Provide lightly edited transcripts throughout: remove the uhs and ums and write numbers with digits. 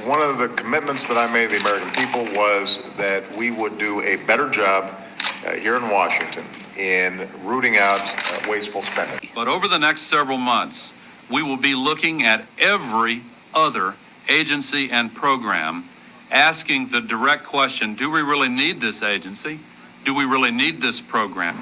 One of the commitments that I made to the American people was that we would do a better job here in Washington in rooting out wasteful spending. But over the next several months, we will be looking at every other agency and program, asking the direct question, do we really need this agency? Do we really need this program?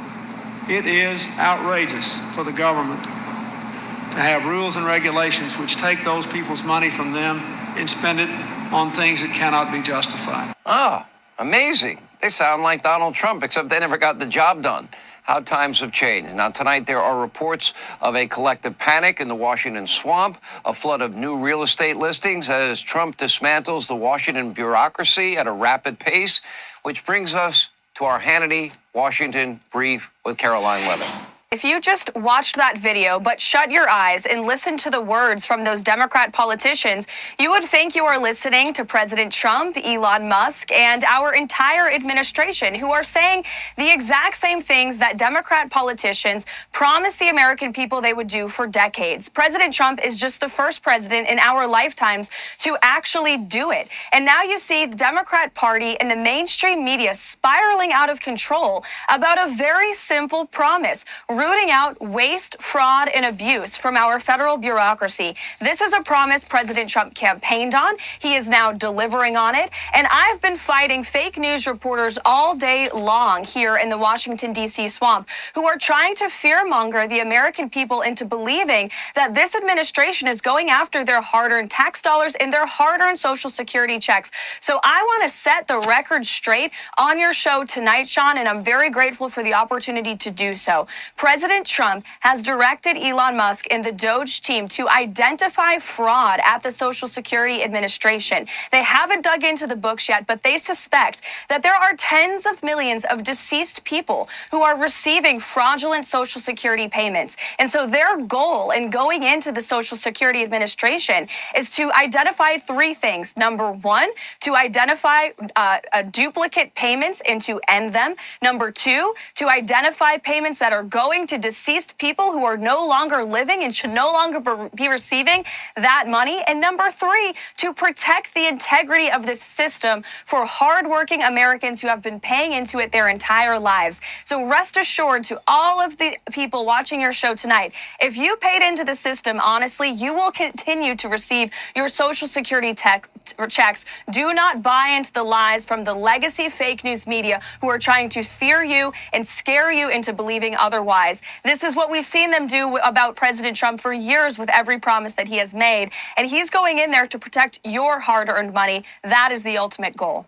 It is outrageous for the government to have rules and regulations which take those people's money from them and spend it on things that cannot be justified. Ah, amazing. They sound like Donald Trump, except they never got the job done. How times have changed. Now, tonight there are reports of a collective panic in the Washington swamp, a flood of new real estate listings as Trump dismantles the Washington bureaucracy at a rapid pace, which brings us to our Hannity Washington brief with Caroline Leavitt. If you just watched that video but shut your eyes and listened to the words from those Democrat politicians, you would think you are listening to President Trump, Elon Musk, and our entire administration, who are saying the exact same things that Democrat politicians promised the American people they would do for decades. President Trump is just the first president in our lifetimes to actually do it. And now you see the Democrat Party and the mainstream media spiraling out of control about a very simple promise: rooting out waste, fraud, and abuse from our federal bureaucracy. This is a promise President Trump campaigned on. He is now delivering on it. And I've been fighting fake news reporters all day long here in the Washington, D.C. swamp, who are trying to fearmonger the American people into believing that this administration is going after their hard-earned tax dollars and their hard-earned Social Security checks. So I want to set the record straight on your show tonight, Sean, and I'm very grateful for the opportunity to do so. President Trump has directed Elon Musk and the Doge team to identify fraud at the Social Security Administration. They haven't dug into the books yet, but they suspect that there are tens of millions of deceased people who are receiving fraudulent Social Security payments. And so their goal in going into the Social Security Administration is to identify three things. Number one, to identify duplicate payments and to end them. Number two, to identify payments that are going to deceased people who are no longer living and should no longer be receiving that money. And number three, to protect the integrity of this system for hardworking Americans who have been paying into it their entire lives. So rest assured, to all of the people watching your show tonight, if you paid into the system honestly, you will continue to receive your Social Security checks. Do not buy into the lies from the legacy fake news media who are trying to fear you and scare you into believing otherwise. This is what we've seen them do about President Trump for years with every promise that he has made. And he's going in there to protect your hard-earned money. That is the ultimate goal.